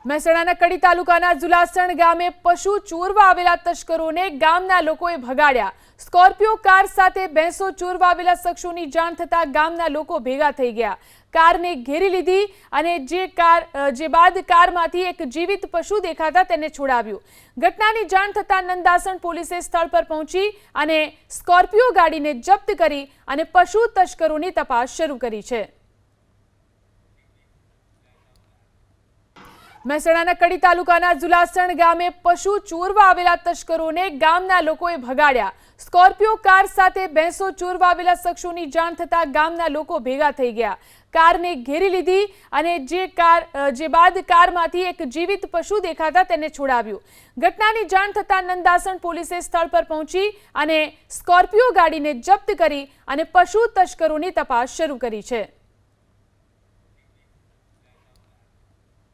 મહેસાણાના કડી તાલુકાના જુલાસણ ગામે પશુ ચોરવા આવેલા તસ્કરોને ગામના લોકોએ ભગાડ્યા। સ્કોર્પિયો કાર સાથે ભેંસો ચોરવા આવેલા શખ્સોની જાણ થતા ગામના લોકો ભેગા થઈ ગયા। કારને ઘેરી લીધી અને જે બાદ કારમાંથી એક જીવિત પશુ દેખાતા તેને છોડાવ્યું। ઘટનાની જાણ થતા નંદાસણ પોલીસે સ્થળ પર પહોંચી અને સ્કોર્પિયો ગાડીને જપ્ત કરી અને પશુ તસ્કરોની તપાસ શરૂ કરી છે। મહેસાણાના કડી તાલુકાના જુલાસણ ગામે પશુ ચોરવા આવેલા તસ્કરોને ગામના લોકોએ ભગાડ્યા। સ્કોર્પિયો કાર સાથે ભેંસો ચોરવા આવેલા શખ્સોની જાણ થતા ગામના લોકો ભેગા થઈ ગયા। કારને ઘેરી લીધી અને જે બાદ કારમાંથી એક જીવિત પશુ દેખાતા તેને છોડાવ્યું। ઘટનાની જાણ થતા નંદાસણ પોલીસે સ્થળ પર પહોંચી અને સ્કોર્પિયો ગાડીને જપ્ત કરી અને પશુ તસ્કરોની તપાસ શરૂ કરી છે।